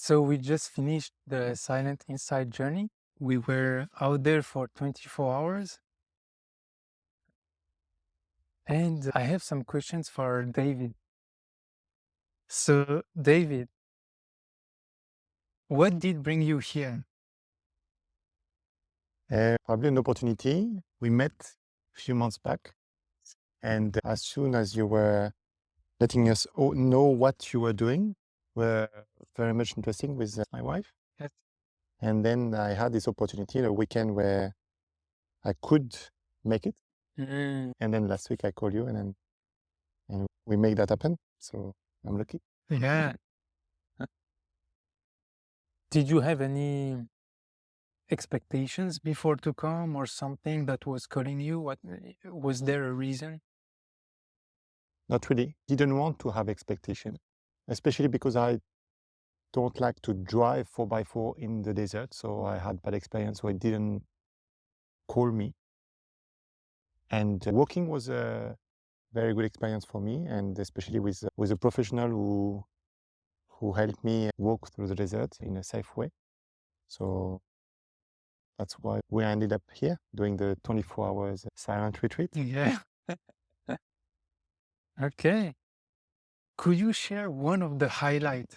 So we just finished the Silent Insight journey. We were out there for 24 hours. And I have some questions for David. So, David, what did bring you here? Probably an opportunity. We met a few months back, and as soon as you were letting us know what you were doing, were very much interesting with my wife. Yes. And then I had this opportunity, a weekend where I could make it. Mm. And then last week I called you, and we made that happen. So I'm lucky. Yeah. Did you have any expectations before to come or something that was calling you? What was there a reason? Not really. Didn't want to have expectation, especially because I don't like to drive 4x4 in the desert. So I had bad experience, so it didn't call me. And walking was a very good experience for me, and especially with a professional who helped me walk through the desert in a safe way. So that's why we ended up here doing the 24 hours silent retreat. Yeah. Okay. Could you share one of the highlights?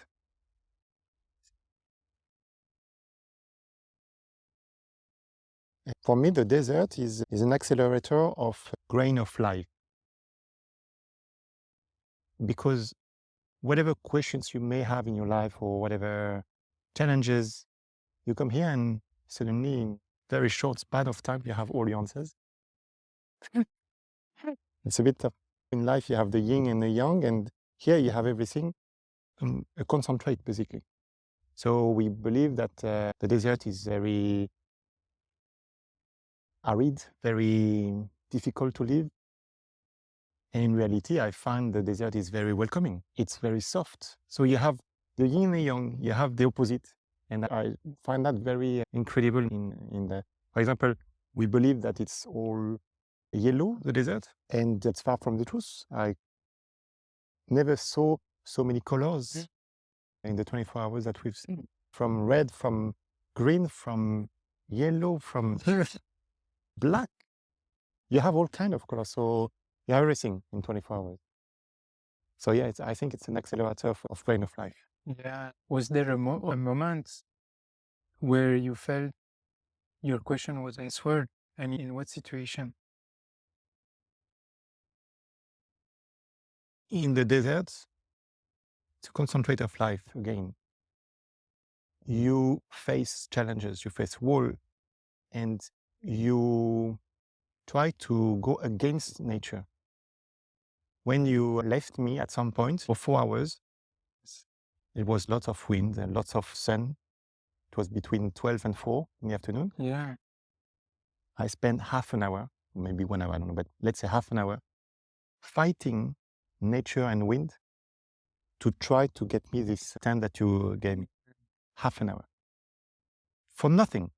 For me, the desert is an accelerator of grain of life. Because whatever questions you may have in your life or whatever challenges, you come here and suddenly in very short span of time, you have all the answers. It's a bit tough. In life, you have the yin and the yang, and here you have everything, a concentrate basically. So we believe that the desert is very arid, very difficult to live. And in reality, I find the desert is very welcoming. It's very soft. So you have the yin and the yang, you have the opposite. And I find that very incredible in the, for example, we believe that it's all yellow, the desert, and that's far from the truth. I never saw so many colors in the 24 hours that we've seen. From red, from green, from yellow, from black. You have all kind of colors. So you have everything in 24 hours. So yeah, I think it's an accelerator of grain of life. Yeah. Was there a moment where you felt your question was answered? And in what situation? In the desert, it's a concentrate of life again. You face challenges, you face wall, and you try to go against nature. When you left me at some point for 4 hours, it was lots of wind and lots of sun. It was between 12 and 4 in the afternoon. Yeah. I spent half an hour, maybe 1 hour, I don't know, but let's say half an hour, fighting nature and wind to try to get me this stand that you gave me. Half an hour. For nothing.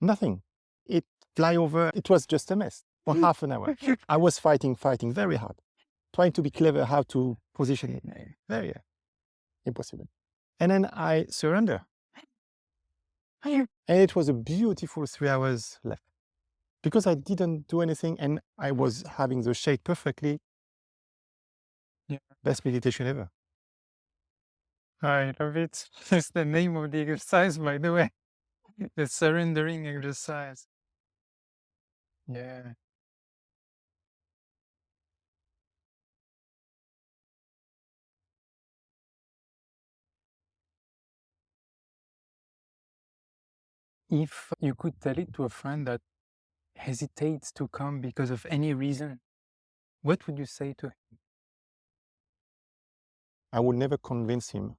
Nothing. It fly over, it was just a mess for half an hour. I was fighting very hard, trying to be clever how to position it. Very impossible. And then I surrender. And it was a beautiful 3 hours left. Because I didn't do anything and I was having the shade perfectly. Yeah. Best meditation ever. I love it. That's the name of the exercise, by the way. The surrendering exercise. Yeah. If you could tell it to a friend that hesitates to come because of any reason, what would you say to him? I would never convince him.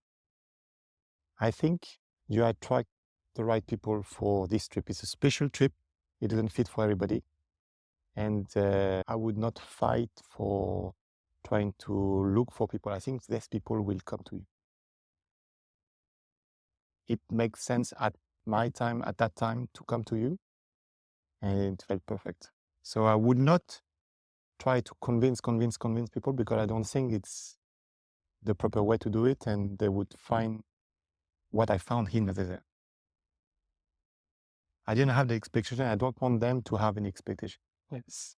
I think you attract the right people for this trip. It's a special trip. It doesn't fit for everybody. And I would not fight for trying to look for people. I think these people will come to you. It makes sense at my time, at that time, to come to you. And it felt perfect. So I would not try to convince people because I don't think it's the proper way to do it, and they would find what I found in the desert. I didn't have the expectation. I don't want them to have any expectation. Yes.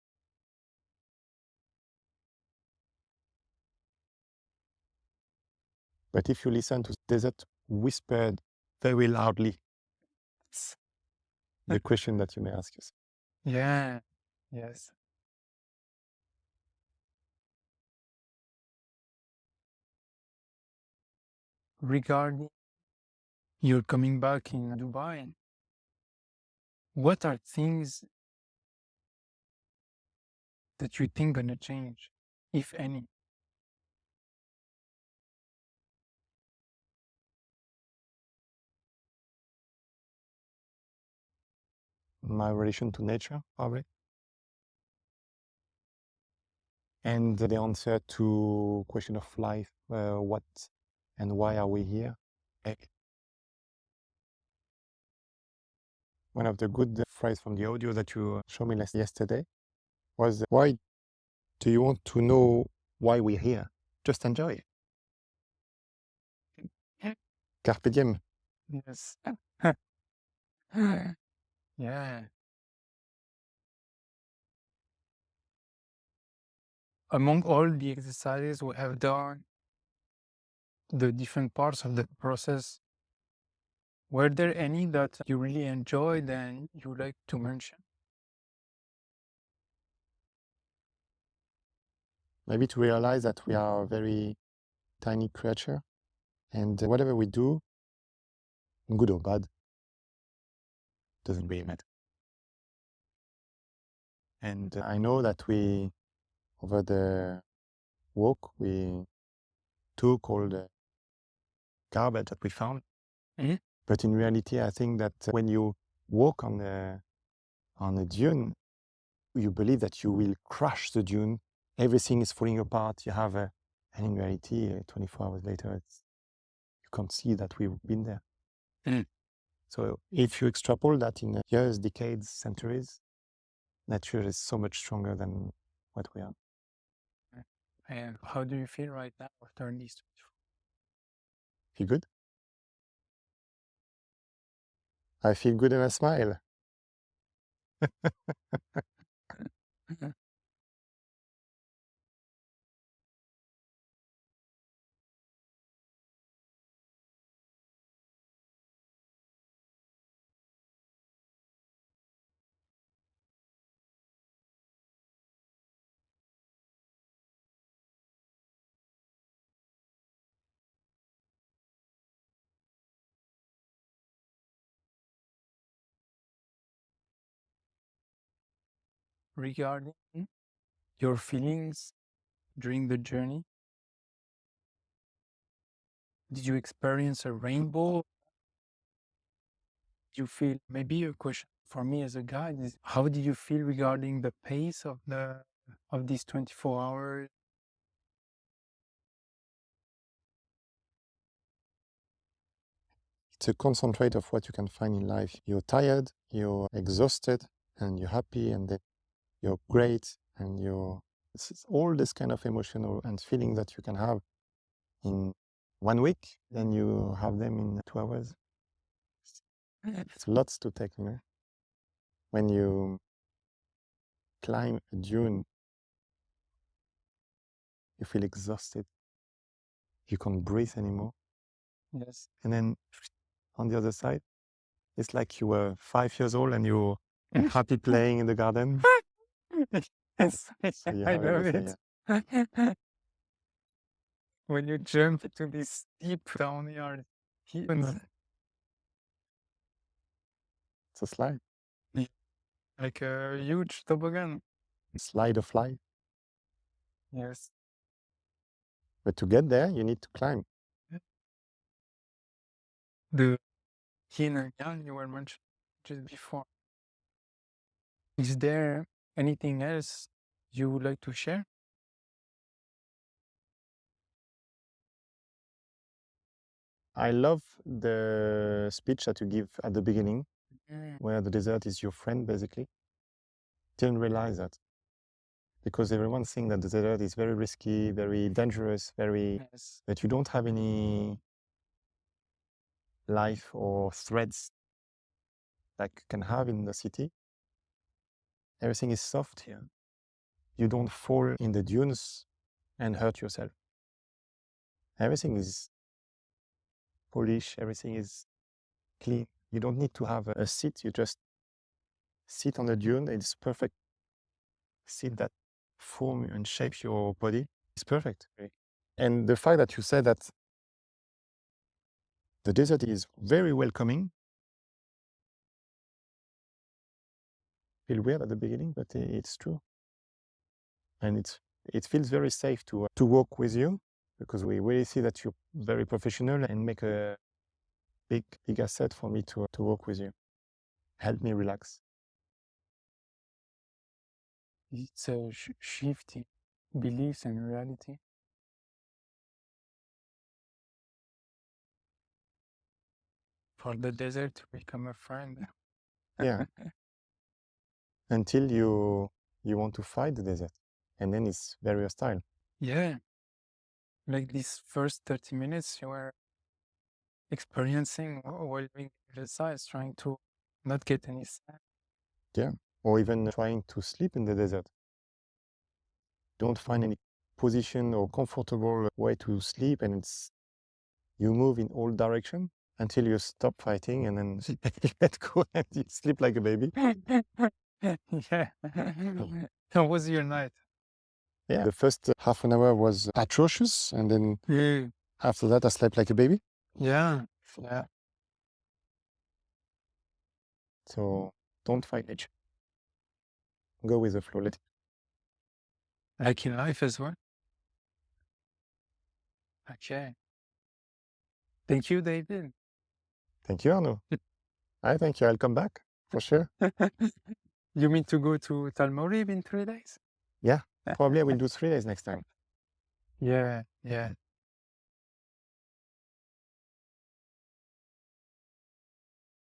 But if you listen to desert whispered very loudly, the question that you may ask yourself. Yeah. Yes. Regarding you're coming back in Dubai, what are things that you think gonna change, if any? My relation to nature, probably. And the answer to question of life, what and why are we here? One of the good phrases from the audio that you showed me yesterday was, why do you want to know why we're here? Just enjoy it. Carpe diem. Yes. Yeah. Among all the exercises we have done, the different parts of the process, were there any that you really enjoyed and you would like to mention? Maybe to realize that we are a very tiny creature, and whatever we do, good or bad, doesn't really matter. And I know that we, over the walk, we took all the garbage that we found. Mhm. But in reality, I think that when you walk on a dune, you believe that you will crush the dune. Everything is falling apart. You have and in reality, 24 hours later, you can't see that we've been there. Mm. So if you extrapolate that in years, decades, centuries, nature is so much stronger than what we are. And how do you feel right now after these 24? Feel good? I feel good and I smile. Regarding your feelings during the journey, did you experience a rainbow? Did you feel, maybe a question for me as a guide is, how did you feel regarding the pace of these 24 hours? It's a concentrate of what you can find in life. You're tired, you're exhausted, and you're happy, and then you're great, and it's all this kind of emotional and feeling that you can have in 1 week, then you have them in 2 hours. It's lots to take, When you climb a dune, you feel exhausted. You can't breathe anymore. Yes. And then on the other side, it's like you were 5 years old and you're happy playing in the garden. Yes, So you I have love everything. it. When you jump to this steep downyard hills, It's a slide. like a huge toboggan. Slide of life. Yes. But to get there, you need to climb. The yin and yang you were mentioning just before. Is there anything else you would like to share? I love the speech that you give at the beginning, where the desert is your friend, basically. Didn't realize that. because everyone thinks that the desert is very risky, very dangerous, Yes. that you don't have any life or threats like you can have in the city. Everything is soft here. You don't fall in the dunes and hurt yourself. Everything is polished, everything is clean. You don't need to have a seat, you just sit on the dune. It's perfect seat that form and shapes your body. It's perfect. And the fact that you said that the desert is very welcoming, feel weird at the beginning, but it's true. And it feels very safe to walk with you, because we really see that you're very professional and make a big asset for me to work with you. Help me relax. It's a shifting beliefs and reality. For the desert to become a friend. Yeah. Until you want to fight the desert, and then it's very hostile. Yeah. Like these first 30 minutes you were experiencing while being exercise, trying to not get any sun. Yeah. Or even trying to sleep in the desert. Don't find any position or comfortable way to sleep, and you move in all direction until you stop fighting, and then you let go and you sleep like a baby. Yeah. How was your night? Yeah. The first half an hour was atrocious, and then Yeah. after that I slept like a baby. Yeah. Yeah. So don't fight nature. Go with the flow. Let it. Like in life as well. Okay. Thank you, David. Thank you, Arno. I thank you. I'll come back for sure. You mean to go to Talmorib in 3 days? Yeah. Probably I will do 3 days next time. Yeah. Yeah.